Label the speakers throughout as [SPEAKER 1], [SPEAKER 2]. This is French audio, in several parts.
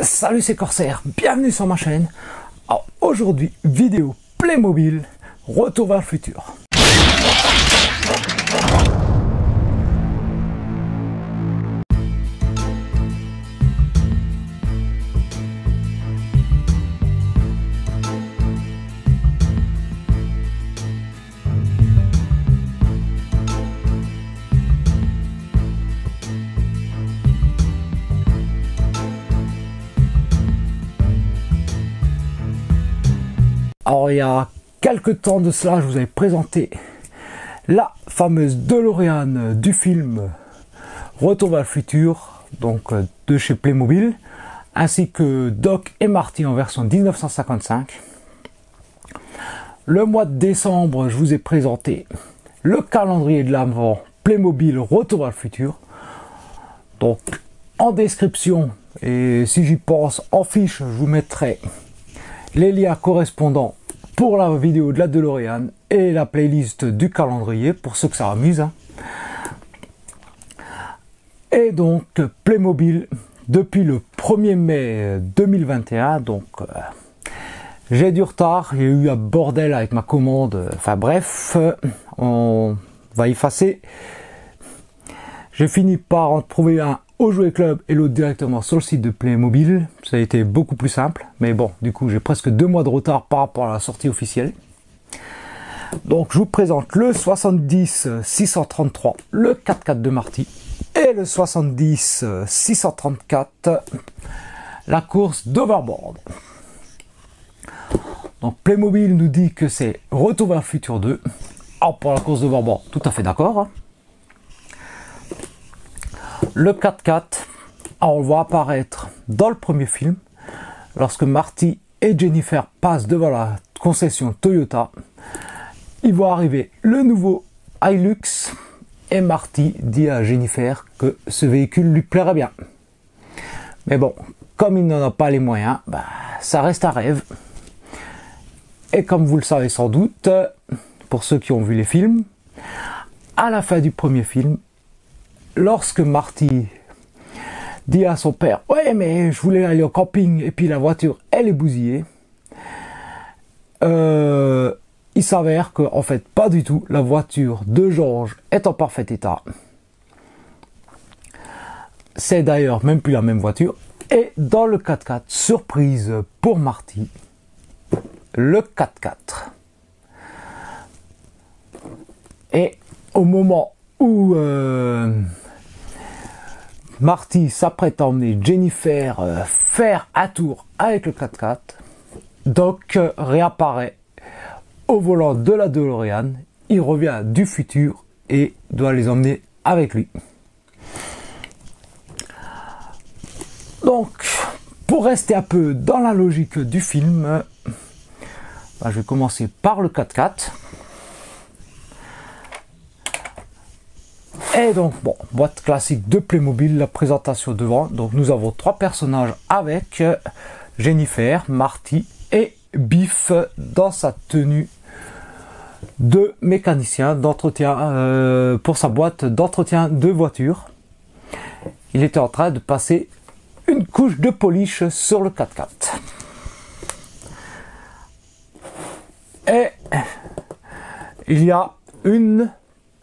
[SPEAKER 1] Salut, c'est Corsair, bienvenue sur ma chaîne. Alors aujourd'hui, vidéo Playmobil, retour vers le futur. Alors il y a quelques temps de cela, je vous avais présenté la fameuse DeLorean du film Retour vers le futur, donc de chez Playmobil, ainsi que Doc et Marty en version 1955. Le mois de décembre, je vous ai présenté le calendrier de l'Avent Playmobil Retour vers le futur. Donc en description, et si j'y pense en fiche, je vous mettrai les liens correspondants pour la vidéo de la DeLorean et la playlist du calendrier pour ceux que ça amuse. Et donc Playmobil depuis le 1er mai 2021, donc j'ai du retard, il y a eu un bordel avec ma commande, enfin bref, on va effacer. J'ai fini par en trouver un au Jouet Club et l'autre directement sur le site de Playmobil. Ça a été beaucoup plus simple, mais bon, du coup j'ai presque 2 mois de retard par rapport à la sortie officielle. Donc je vous présente le 70 633, le 4x4 de Marty, et le 70 634, la course d'Overboard. Donc Playmobil nous dit que c'est Retour vers le futur 2. Alors pour la course d'Overboard, tout à fait d'accord. Le 4x4, on le voit apparaître dans le premier film, lorsque Marty et Jennifer passent devant la concession Toyota. Ils voient arriver le nouveau Hilux et Marty dit à Jennifer que ce véhicule lui plairait bien. Mais bon, comme il n'en a pas les moyens, ça reste un rêve. Et comme vous le savez sans doute, pour ceux qui ont vu les films, à la fin du premier film, lorsque Marty dit à son père « Ouais, mais je voulais aller au camping et puis la voiture, elle est bousillée », il s'avère que, en fait, pas du tout, la voiture de George est en parfait état. C'est d'ailleurs même plus la même voiture. Et dans le 4x4, surprise pour Marty, le 4x4. Et au moment où Marty s'apprête à emmener Jennifer faire un tour avec le 4x4, Doc réapparaît au volant de la DeLorean. Il revient du futur et doit les emmener avec lui. Donc, pour rester un peu dans la logique du film, je vais commencer par le 4x4. Et donc, bon, boîte classique de Playmobil, la présentation devant. Donc, nous avons 3 personnages avec Jennifer, Marty et Biff dans sa tenue de mécanicien d'entretien pour sa boîte d'entretien de voiture. Il était en train de passer une couche de polish sur le 4x4. Et il y a une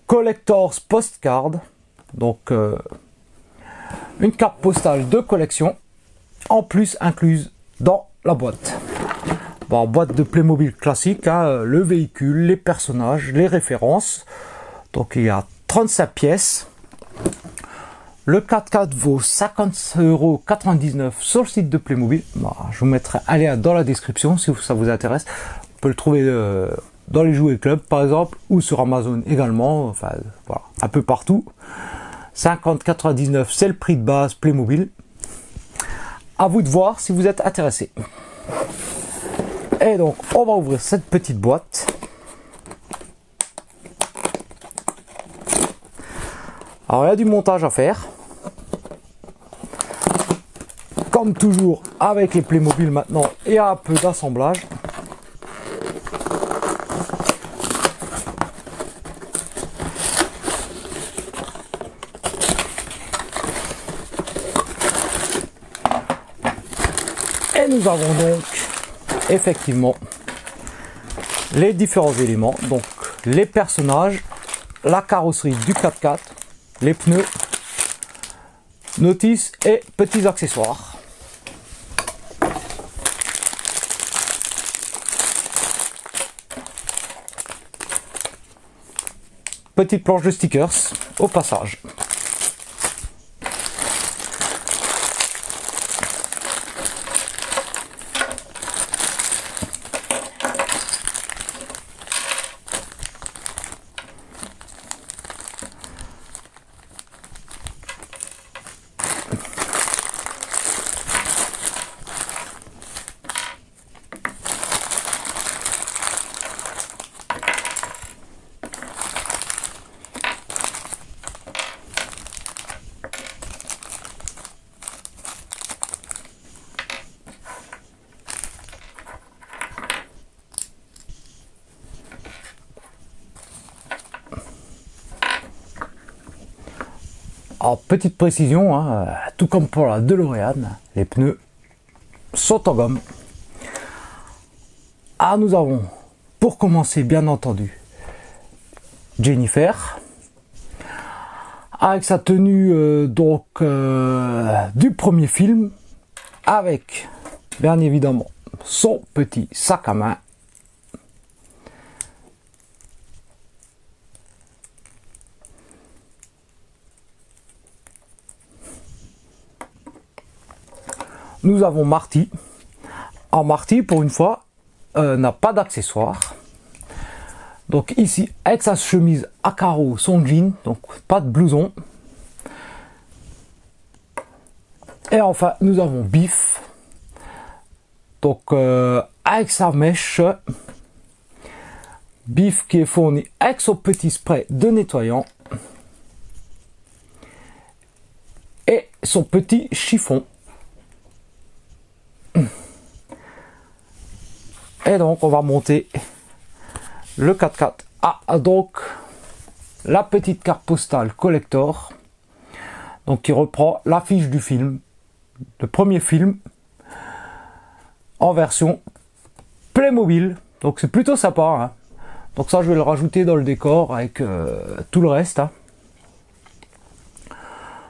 [SPEAKER 1] Collector's Postcard, donc une carte postale de collection, en plus incluse dans la boîte. Bon, boîte de Playmobil classique, le véhicule, les personnages, les références. Donc il y a 35 pièces. Le 4x4 vaut 50,99 € sur le site de Playmobil. Je vous mettrai un lien dans la description si ça vous intéresse. Vous pouvez le trouver dans les Jouets Club par exemple, ou sur Amazon également, enfin voilà, un peu partout. 50,99 €, c'est le prix de base Playmobil. À vous de voir si vous êtes intéressé. Et donc on va ouvrir cette petite boîte. Alors il y a du montage à faire. Comme toujours avec les Playmobil maintenant, il y a un peu d'assemblage. Et nous avons donc effectivement les différents éléments, donc les personnages, la carrosserie du 4x4, les pneus, notices et petits accessoires. Petite planche de stickers au passage. Alors, petite précision, hein, tout comme pour la DeLorean, les pneus sont en gomme. Ah, nous avons, pour commencer, bien entendu, Jennifer, avec sa tenue du premier film, avec, bien évidemment, son petit sac à main. Nous avons Marty. En Marty, pour une fois, n'a pas d'accessoires. Donc ici, avec sa chemise à carreaux, son jean, donc pas de blouson. Et enfin, nous avons Biff. Donc avec sa mèche. Biff qui est fourni avec son petit spray de nettoyant. Et son petit chiffon. Et donc on va monter le 4x4. Ah, donc la petite carte postale collector, donc qui reprend l'affiche du film, le premier film, en version Playmobil. Donc c'est plutôt sympa, hein. Donc ça je vais le rajouter dans le décor avec tout le reste, hein.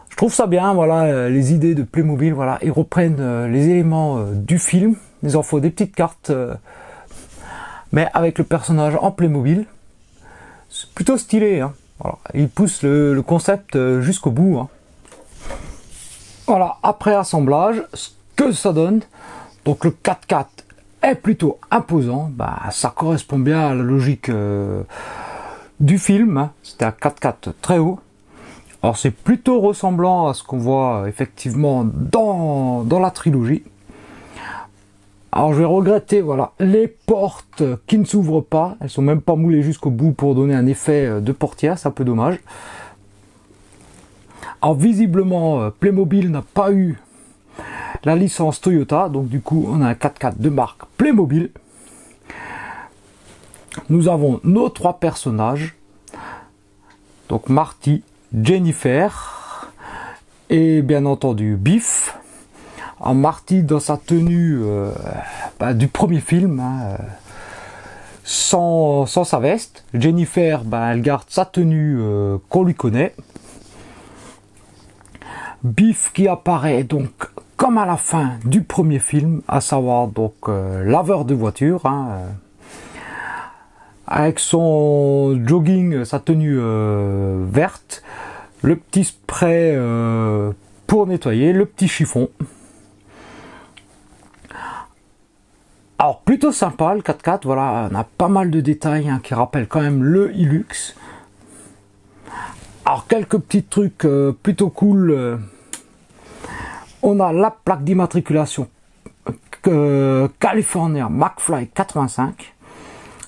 [SPEAKER 1] Je trouve ça bien, voilà, les idées de Playmobil, voilà, ils reprennent les éléments du film, ils en font des petites cartes, mais avec le personnage en Playmobil. C'est plutôt stylé, hein. Voilà, ils poussent le concept jusqu'au bout, hein. Voilà, après assemblage, ce que ça donne, donc le 4x4 est plutôt imposant, bah, ça correspond bien à la logique du film, hein. C'était un 4x4 très haut. Alors c'est plutôt ressemblant à ce qu'on voit effectivement dans la trilogie. Alors je vais regretter, voilà, les portes qui ne s'ouvrent pas, elles sont même pas moulées jusqu'au bout pour donner un effet de portière, c'est un peu dommage. Alors visiblement Playmobil n'a pas eu la licence Toyota, donc du coup on a un 4x4 de marque Playmobil. Nous avons nos trois personnages, donc Marty, Jennifer et bien entendu Biff. En Marty dans sa tenue du premier film, hein, sans sa veste. Jennifer, elle garde sa tenue qu'on lui connaît. Biff qui apparaît donc comme à la fin du premier film, à savoir donc laveur de voiture, hein, avec son jogging, sa tenue verte, le petit spray pour nettoyer, le petit chiffon. Alors plutôt sympa le 4x4, voilà, on a pas mal de détails, hein, qui rappellent quand même le Hilux. Alors quelques petits trucs plutôt cool. On a la plaque d'immatriculation California McFly 85.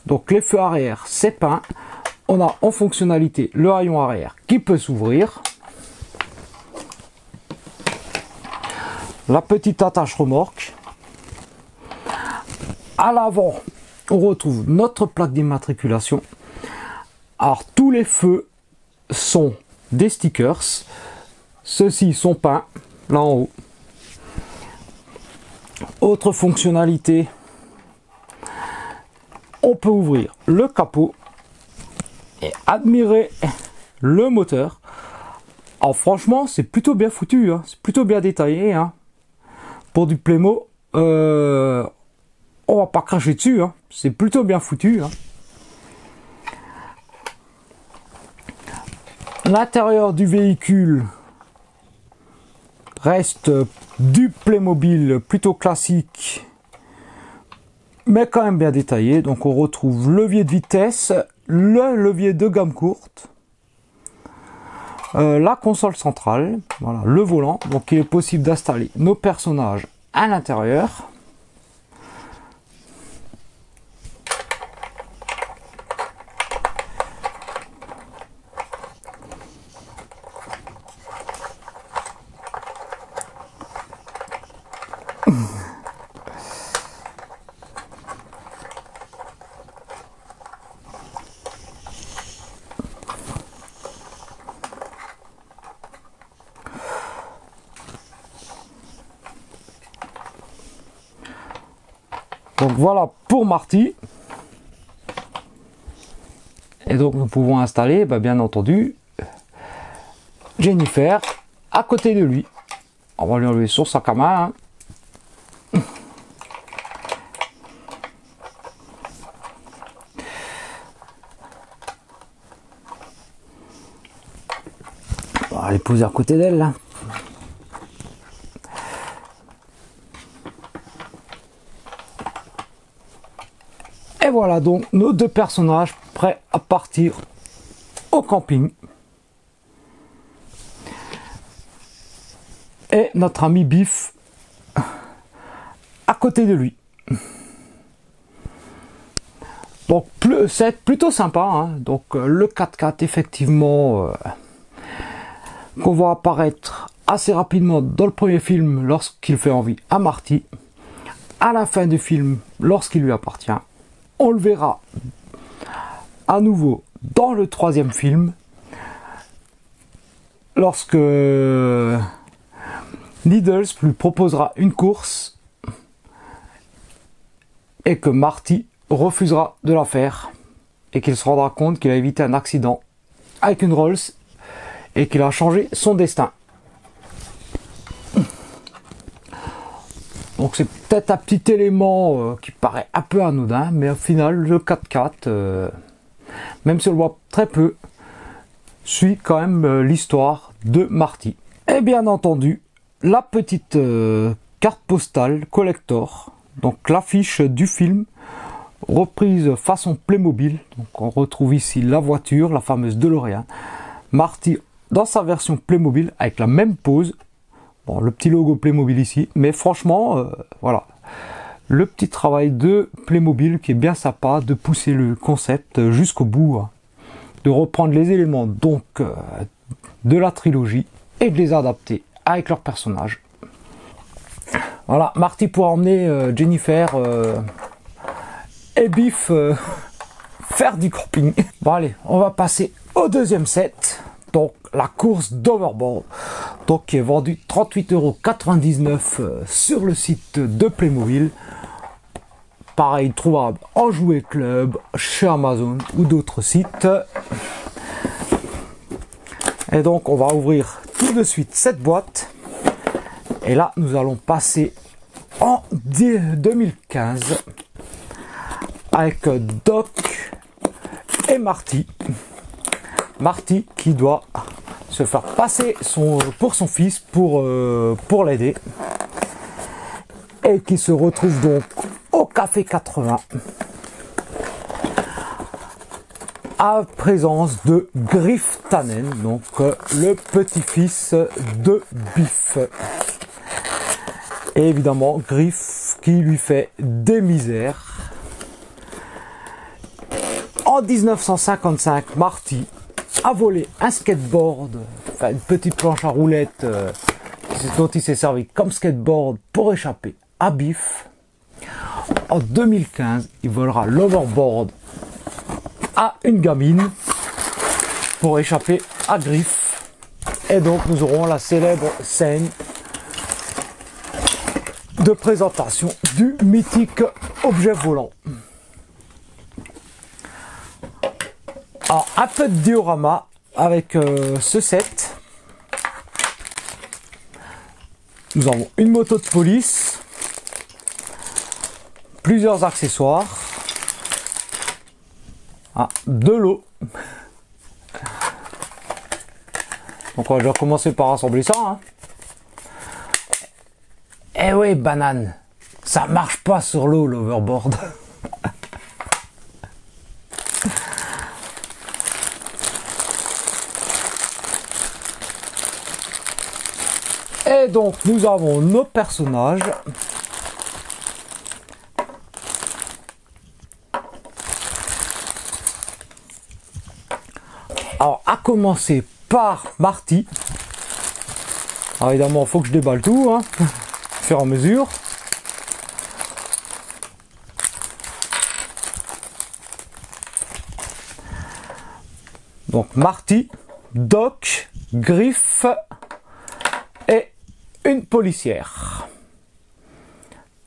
[SPEAKER 1] Donc les feux arrière c'est peint. On a en fonctionnalité le haillon arrière qui peut s'ouvrir. La petite attache remorque. À l'avant, on retrouve notre plaque d'immatriculation. Alors tous les feux sont des stickers. Ceux-ci sont peints là en haut. Autre fonctionnalité, on peut ouvrir le capot et admirer le moteur. Alors franchement, c'est plutôt bien foutu, hein. C'est plutôt bien détaillé, hein. Pour du Playmo, on va pas cracher dessus, hein. C'est plutôt bien foutu, hein. L'intérieur du véhicule reste du Playmobil plutôt classique, mais quand même bien détaillé. Donc on retrouve levier de vitesse, le levier de gamme courte, la console centrale, voilà, le volant. Donc il est possible d'installer nos personnages à l'intérieur. Donc voilà pour Marty. Et donc nous pouvons installer, bien entendu, Jennifer à côté de lui. On va lui enlever son sac à main. On va les poser à côté d'elle là. Et voilà donc nos deux personnages prêts à partir au camping. Et notre ami Biff à côté de lui. Donc c'est plutôt sympa, hein. Donc le 4x4 effectivement qu'on voit apparaître assez rapidement dans le premier film lorsqu'il fait envie à Marty. À la fin du film, lorsqu'il lui appartient. On le verra à nouveau dans le troisième film, lorsque Needles lui proposera une course et que Marty refusera de la faire et qu'il se rendra compte qu'il a évité un accident avec une Rolls et qu'il a changé son destin. Donc c'est peut-être un petit élément qui paraît un peu anodin, mais au final le 4x4, même si on le voit très peu, suit quand même l'histoire de Marty. Et bien entendu, la petite carte postale collector, donc l'affiche du film, reprise façon Playmobil. Donc on retrouve ici la voiture, la fameuse DeLorean. Marty dans sa version Playmobil avec la même pose. Bon, le petit logo Playmobil ici, mais franchement, voilà, le petit travail de Playmobil qui est bien sympa, de pousser le concept jusqu'au bout, hein, de reprendre les éléments donc de la trilogie et de les adapter avec leurs personnages. Voilà, Marty pourra emmener Jennifer et Biff faire du camping. Bon allez, on va passer au deuxième set. Donc la course d'Overboard, donc qui est vendue 38,99 € sur le site de Playmobil. Pareil, trouvable en Jouet Club, chez Amazon ou d'autres sites. Et donc on va ouvrir tout de suite cette boîte. Et là nous allons passer en 2015 avec Doc et Marty. Marty qui doit se faire passer pour son fils pour l'aider et qui se retrouve donc au Café 80 à présence de Griff Tannen, donc le petit-fils de Biff. Et évidemment Griff qui lui fait des misères. En 1955, Marty a volé un skateboard, enfin une petite planche à roulettes dont il s'est servi comme skateboard pour échapper à Biff. En 2015, il volera l'overboard à une gamine pour échapper à Griff. Et donc nous aurons la célèbre scène de présentation du mythique objet volant. Alors, un peu de diorama avec ce set. Nous avons une moto de police, plusieurs accessoires, de l'eau. Donc on va déjà commencer par assembler ça. Hein. Eh ouais, banane, ça marche pas sur l'eau, l'overboard. Et donc nous avons nos personnages. Alors à commencer par Marty. Alors évidemment il faut que je déballe tout, hein, au fur et à mesure. Donc Marty, Doc, Griff et une policière.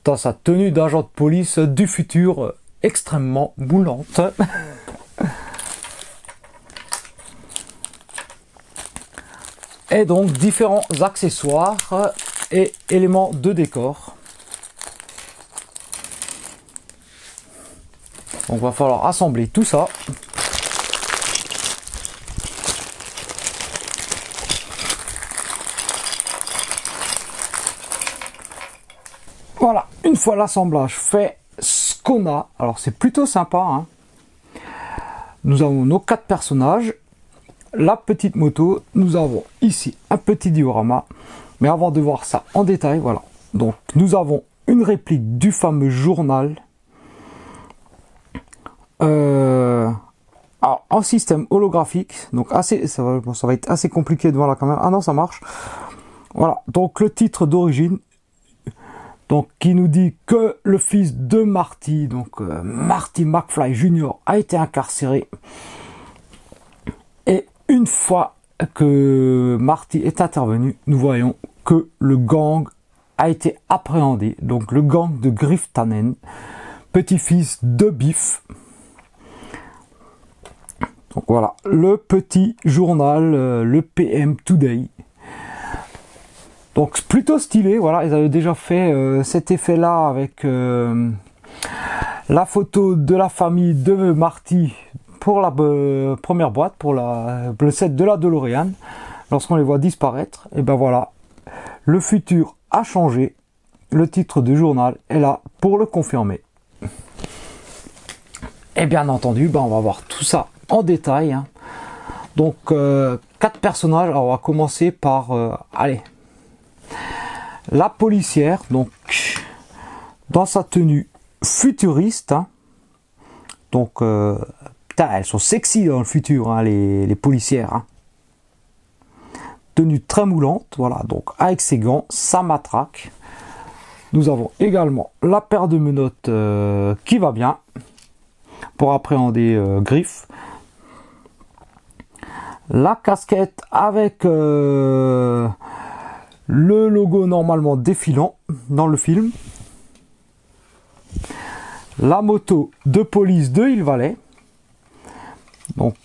[SPEAKER 1] Dans sa tenue d'agent de police du futur extrêmement moulante. Et donc différents accessoires et éléments de décor. Donc va falloir assembler tout ça. Voilà, une fois l'assemblage fait, ce qu'on a, alors c'est plutôt sympa, hein. Nous avons nos 4 personnages, la petite moto, nous avons ici un petit diorama, mais avant de voir ça en détail, voilà. Donc nous avons une réplique du fameux journal, alors, en système holographique, donc ça va être assez compliqué devant la caméra, ah non ça marche, voilà, donc le titre d'origine, donc qui nous dit que le fils de Marty, donc Marty McFly Jr. a été incarcéré. Et une fois que Marty est intervenu, nous voyons que le gang a été appréhendé. Donc le gang de Griff Tannen, petit-fils de Biff. Donc voilà, le petit journal, le PM Today. Donc plutôt stylé, voilà, ils avaient déjà fait cet effet-là avec la photo de la famille de Marty pour la première boîte, pour le set de la DeLorean. Lorsqu'on les voit disparaître, et ben voilà, le futur a changé, le titre du journal est là pour le confirmer. Et bien entendu, ben on va voir tout ça en détail. Hein. Donc 4 personnages, alors on va commencer par, allez, la policière, donc dans sa tenue futuriste, hein. Donc putain, elles sont sexy dans le futur, hein, les policières, hein. Tenue très moulante, voilà, donc avec ses gants, sa matraque. Nous avons également la paire de menottes qui va bien pour appréhender Griff. La casquette avec le logo normalement défilant dans le film. La moto de police de Hill Valley. Donc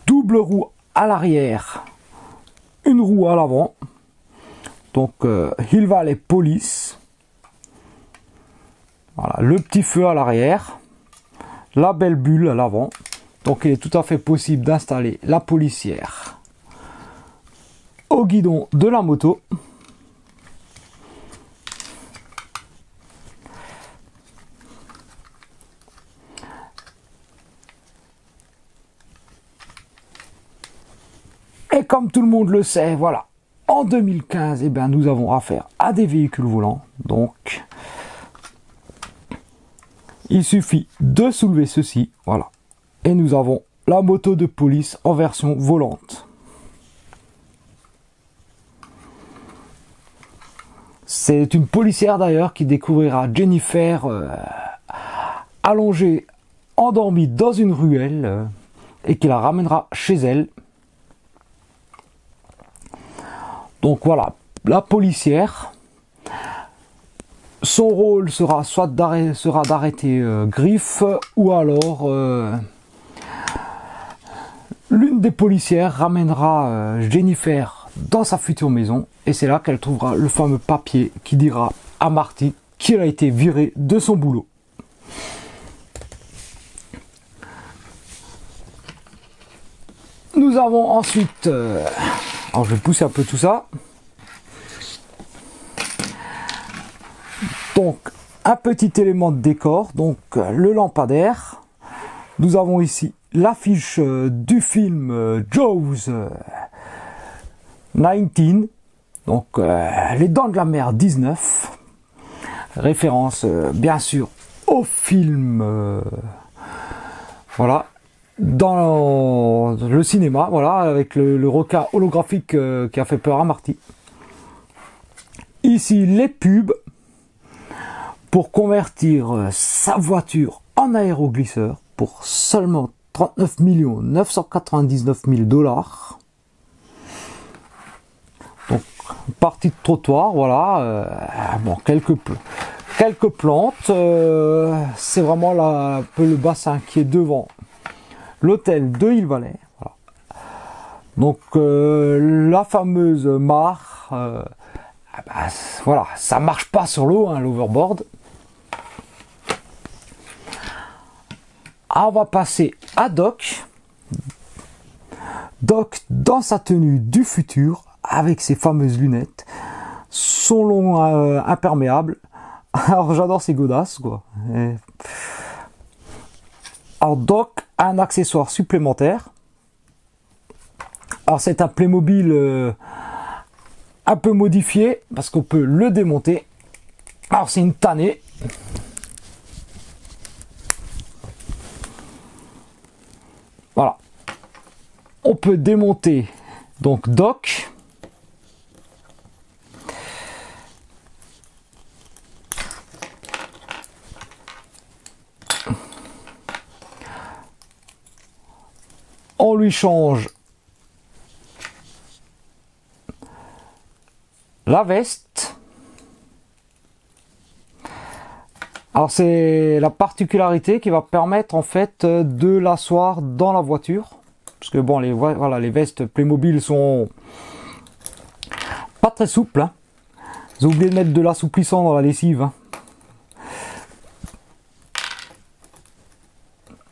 [SPEAKER 1] double roue à l'arrière, une roue à l'avant. Donc Hill Valley Police. Voilà, le petit feu à l'arrière, la belle bulle à l'avant. Donc il est tout à fait possible d'installer la policière au guidon de la moto. Et comme tout le monde le sait, voilà, en 2015, eh bien, nous avons affaire à des véhicules volants. Donc, il suffit de soulever ceci, voilà. Et nous avons la moto de police en version volante. C'est une policière d'ailleurs qui découvrira Jennifer allongée, endormie dans une ruelle et qui la ramènera chez elle. Donc voilà, la policière. son rôle sera soit d'arrêter Griff, ou alors l'une des policières ramènera Jennifer dans sa future maison, et c'est là qu'elle trouvera le fameux papier qui dira à Marty qu'il a été viré de son boulot. Nous avons ensuite, alors je vais pousser un peu tout ça. Donc un petit élément de décor, donc le lampadaire. Nous avons ici l'affiche du film Jaws 19, donc les Dents de la Mer 19, référence bien sûr au film, voilà, dans le cinéma, voilà, avec le requin holographique qui a fait peur à Marty. Ici les pubs pour convertir sa voiture en aéroglisseur pour seulement 39 999 000 $. Donc partie de trottoir, voilà, bon, quelques plantes, c'est vraiment là un peu le bassin qui est devant l'hôtel de Hill Valley, voilà. Donc la fameuse mare, bah, voilà, ça marche pas sur l'eau, hein, l'overboard. Ah, on va passer à Doc. Doc dans sa tenue du futur, avec ses fameuses lunettes, son long imperméable. Alors j'adore ces godasses, quoi. Alors Doc a un accessoire supplémentaire. Alors c'est un Playmobil un peu modifié, parce qu'on peut le démonter. Alors c'est une tannée. Voilà. On peut démonter donc Doc. On lui change la veste. Alors c'est la particularité qui va permettre en fait de l'asseoir dans la voiture, parce que bon, voilà, les vestes Playmobil sont pas très souples, hein. J'ai oublié de mettre de l'assouplissant dans la lessive, hein.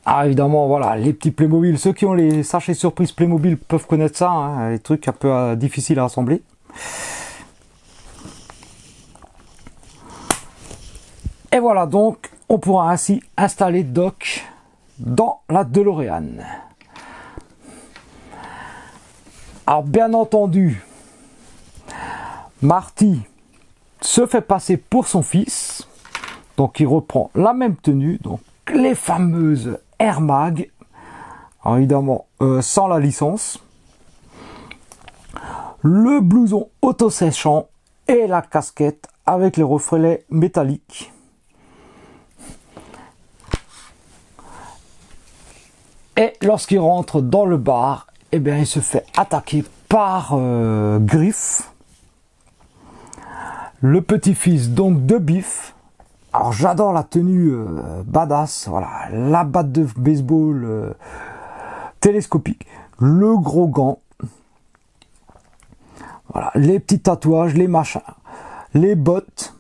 [SPEAKER 1] Ah évidemment, voilà, les petits Playmobil, ceux qui ont les sachets surprises Playmobil peuvent connaître ça, hein, les trucs un peu difficiles à assembler. Et voilà, donc on pourra ainsi installer Doc dans la DeLorean. Alors bien entendu, Marty se fait passer pour son fils, donc il reprend la même tenue, donc les fameuses Air Mag, alors évidemment sans la licence, le blouson auto-séchant et la casquette avec les reflets métalliques. Et lorsqu'il rentre dans le bar, eh bien, il se fait attaquer par Griff, le petit-fils donc de Biff. Alors j'adore la tenue badass, voilà, la batte de baseball télescopique, le gros gant, voilà, les petits tatouages, les machins, les bottes.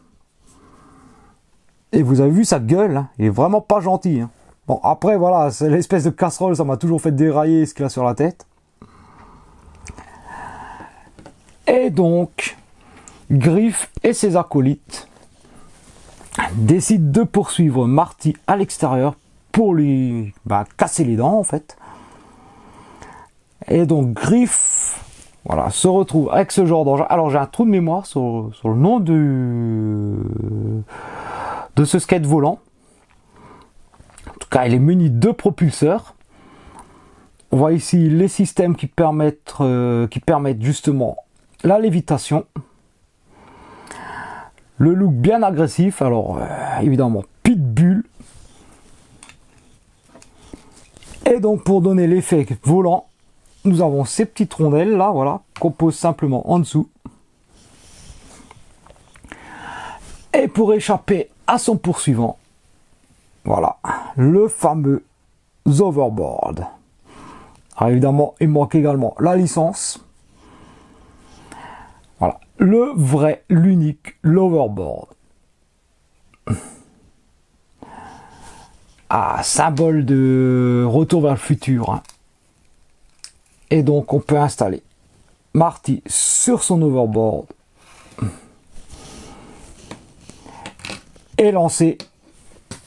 [SPEAKER 1] Et vous avez vu sa gueule, hein, il est vraiment pas gentil, hein. Bon, après, voilà, c'est l'espèce de casserole, ça m'a toujours fait dérailler ce qu'il a sur la tête. Et donc, Griff et ses acolytes décident de poursuivre Marty à l'extérieur pour lui casser les dents, en fait. Et donc, Griff, voilà, se retrouve avec ce genre d'engin. Alors, j'ai un trou de mémoire sur le nom de ce skate volant. En tout cas, il est muni de propulseurs. On voit ici les systèmes qui permettent justement la lévitation. Le look bien agressif, alors évidemment pitbull. Et donc pour donner l'effet volant, nous avons ces petites rondelles là, voilà, qu'on pose simplement en dessous. Et pour échapper à son poursuivant, voilà, le fameux Overboard. Alors évidemment, il manque également la licence. Voilà, le vrai, l'unique, l'Overboard. Ah, symbole de retour vers le futur. Hein. Et donc, on peut installer Marty sur son Overboard et lancer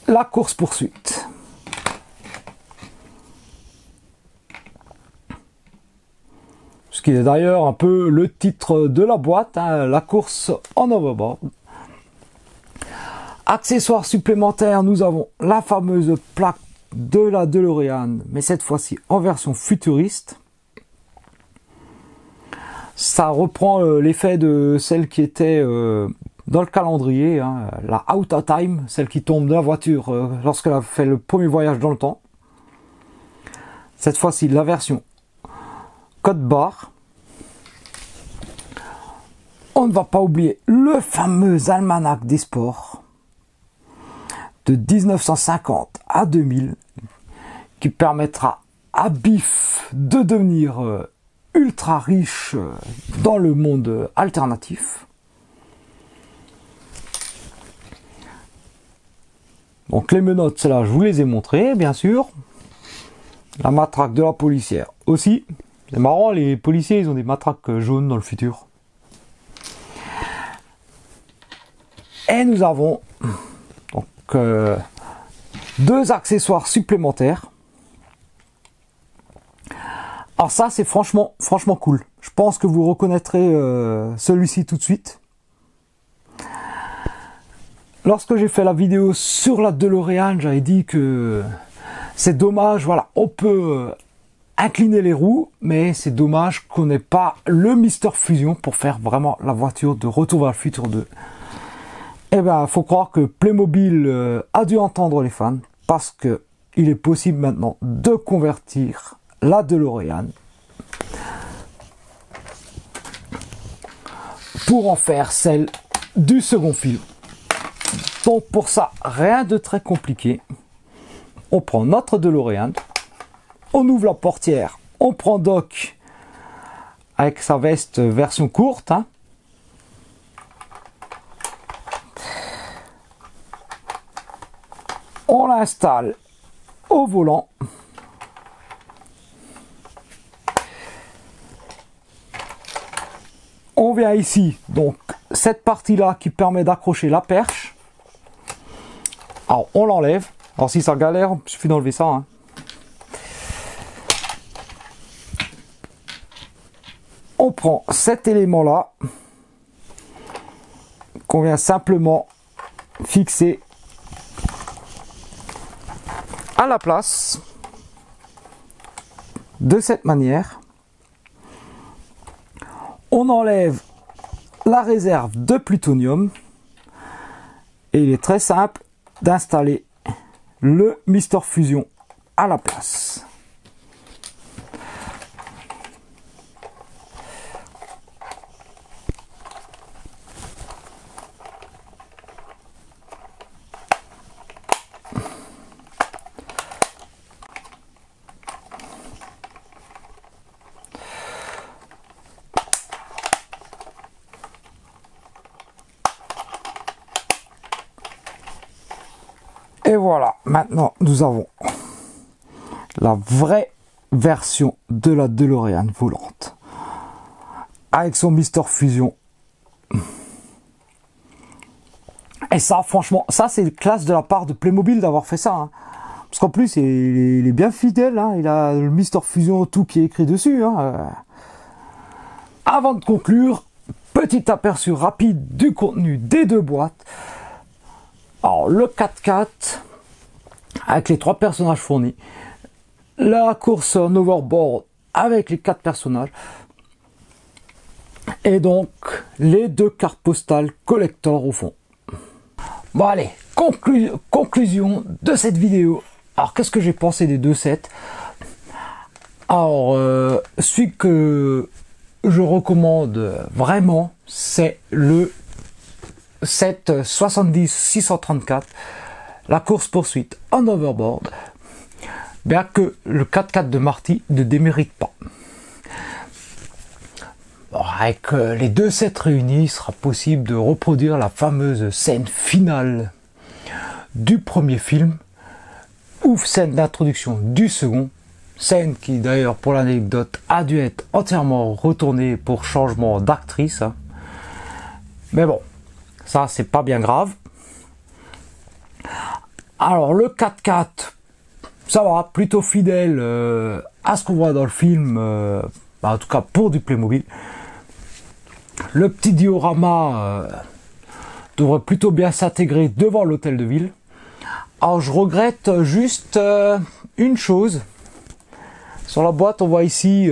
[SPEAKER 1] la course-poursuite. Ce qui est d'ailleurs un peu le titre de la boîte, hein, la course en Overboard. Accessoires supplémentaires, nous avons la fameuse plaque de la DeLorean, mais cette fois-ci en version futuriste. Ça reprend l'effet de celle qui était dans le calendrier, hein, la Out of Time, celle qui tombe de la voiture lorsqu'elle a fait le premier voyage dans le temps. Cette fois-ci, la version code barre. On ne va pas oublier le fameux almanach des sports de 1950 à 2000 qui permettra à Biff de devenir ultra riche dans le monde alternatif. Donc les menottes, celles-là, je vous les ai montrées, bien sûr. La matraque de la policière aussi. C'est marrant, les policiers, ils ont des matraques jaunes dans le futur. Et nous avons donc deux accessoires supplémentaires. Alors ça, c'est franchement cool. Je pense que vous reconnaîtrez celui-ci tout de suite. Lorsque j'ai fait la vidéo sur la DeLorean, j'avais dit que c'est dommage, voilà, on peut incliner les roues, mais c'est dommage qu'on n'ait pas le Mister Fusion pour faire vraiment la voiture de Retour vers le futur 2. Eh bien, faut croire que Playmobil a dû entendre les fans, parce que il est possible maintenant de convertir la DeLorean pour en faire celle du second film. Donc pour ça, rien de très compliqué. On prend notre DeLorean, on ouvre la portière, on prend Doc avec sa veste version courte. Hein. On l'installe au volant. On vient ici, donc cette partie-là qui permet d'accrocher la perche. Alors on l'enlève. Alors si ça galère, il suffit d'enlever ça. Hein. On prend cet élément-là qu'on vient simplement fixer à la place de cette manière. On enlève la réserve de plutonium et il est très simple d'installer le Mister Fusion à la place. Et voilà, maintenant nous avons la vraie version de la DeLorean volante avec son Mister Fusion. Et ça, franchement, ça c'est classe de la part de Playmobil d'avoir fait ça. Hein. Parce qu'en plus, il est bien fidèle. Hein. Il a le Mister Fusion tout qui est écrit dessus. Hein. Avant de conclure, petit aperçu rapide du contenu des deux boîtes. Alors, le 4x4 avec les 3 personnages fournis, la course en overboard avec les 4 personnages, et donc les 2 cartes postales collector au fond. Bon allez, conclusion de cette vidéo. Alors qu'est-ce que j'ai pensé des 2 sets? Alors, celui que je recommande vraiment, c'est le cette 70-634, la course-poursuite en overboard, bien que le 4x4 de Marty ne démérite pas. Bon, avec les deux sets réunis, il sera possible de reproduire la fameuse scène finale du premier film, ou scène d'introduction du second, scène qui d'ailleurs pour l'anecdote a dû être entièrement retournée pour changement d'actrice, hein. Mais bon, ça c'est pas bien grave. Alors le 4x4, ça va, plutôt fidèle à ce qu'on voit dans le film, en tout cas pour du Playmobil. Le petit diorama devrait plutôt bien s'intégrer devant l'hôtel de ville. Alors je regrette juste une chose. Sur la boîte, on voit ici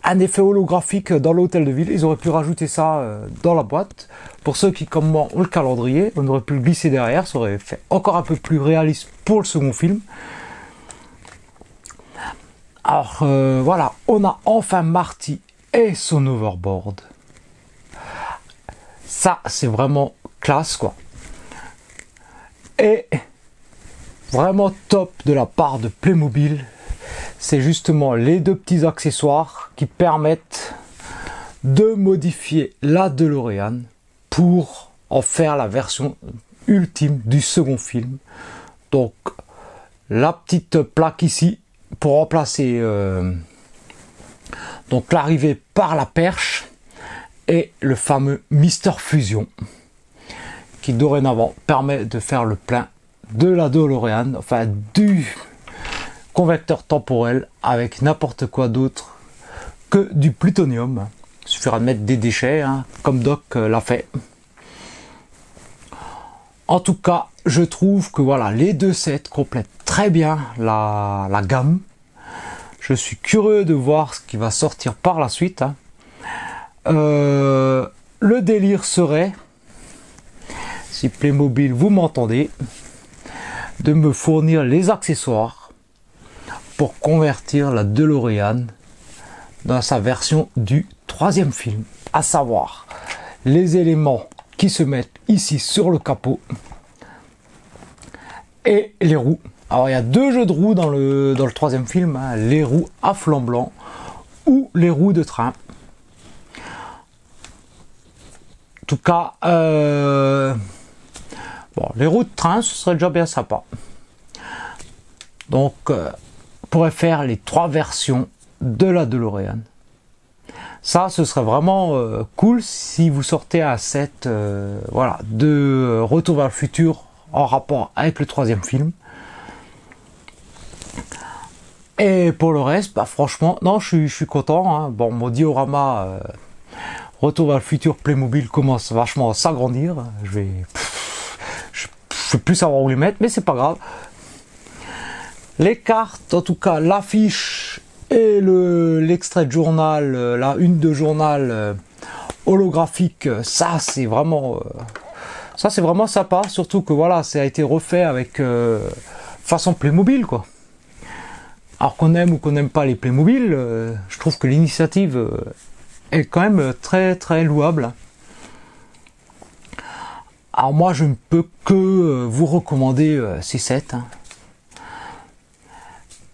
[SPEAKER 1] un effet holographique dans l'hôtel de ville. Ils auraient pu rajouter ça dans la boîte. Pour ceux qui, comme moi, ont le calendrier, on aurait pu le glisser derrière. Ça aurait fait encore un peu plus réaliste pour le second film. Alors voilà, on a enfin Marty et son overboard. Ça, c'est vraiment classe, quoi. Et vraiment top de la part de Playmobil, c'est justement les deux petits accessoires qui permettent de modifier la DeLorean pour en faire la version ultime du second film. Donc la petite plaque ici pour remplacer donc l'arrivée par la perche et le fameux Mister Fusion qui dorénavant permet de faire le plein de la DeLorean, enfin du convecteur temporel avec n'importe quoi d'autre que du plutonium. Il suffira de mettre des déchets, hein, comme Doc l'a fait. En tout cas, je trouve que voilà, les deux sets complètent très bien la gamme. Je suis curieux de voir ce qui va sortir par la suite, hein. Le délire serait, si Playmobil vous m'entendez, de me fournir les accessoires pour convertir la DeLorean dans sa version du troisième film, à savoir les éléments qui se mettent ici sur le capot et les roues. Alors il y a deux jeux de roues dans le troisième film, hein, les roues à flanc blanc ou les roues de train. En tout cas, bon, les roues de train, ce serait déjà bien sympa. Donc, on pourrait faire les trois versions de la DeLorean. Ça, ce serait vraiment cool si vous sortez un set voilà, de Retour vers le futur en rapport avec le troisième film. Et pour le reste, bah, franchement, non, je suis content, hein. Bon, mon diorama Retour vers le futur Playmobil commence vachement à s'agrandir. Je vais plus savoir où les mettre, mais c'est pas grave. Les cartes, en tout cas, l'affiche et l'extrait de journal, la une de journal holographique, ça c'est vraiment sympa. Surtout que voilà, ça a été refait avec façon Playmobil, quoi. Alors qu'on aime ou qu'on n'aime pas les Playmobil, je trouve que l'initiative est quand même très très louable. Alors moi je ne peux que vous recommander ces sets, hein.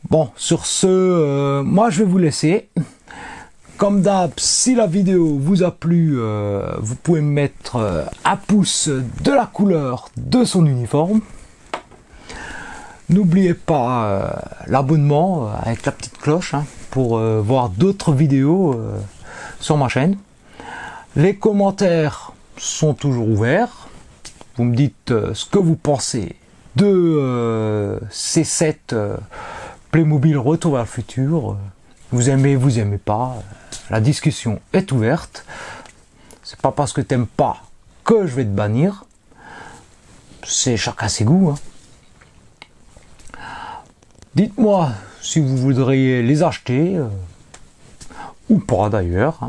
[SPEAKER 1] Bon, sur ce, moi je vais vous laisser. Comme d'hab, si la vidéo vous a plu, vous pouvez me mettre un pouce de la couleur de son uniforme. N'oubliez pas l'abonnement avec la petite cloche, hein, pour voir d'autres vidéos sur ma chaîne. Les commentaires sont toujours ouverts. Vous me dites ce que vous pensez de ces sets Playmobil Retour vers le futur. Vous aimez, vous aimez pas. La discussion est ouverte. C'est pas parce que t'aimes pas que je vais te bannir. C'est chacun ses goûts, hein. Dites-moi si vous voudriez les acheter, ou pas d'ailleurs.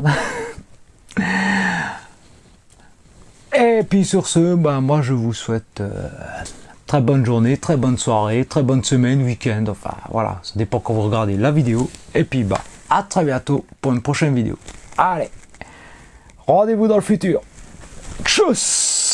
[SPEAKER 1] Et puis sur ce, ben moi je vous souhaite très bonne journée, très bonne soirée, très bonne semaine, week-end, enfin voilà, ça dépend quand vous regardez la vidéo. Et puis bah à très bientôt pour une prochaine vidéo. Allez, rendez-vous dans le futur. Tchuss!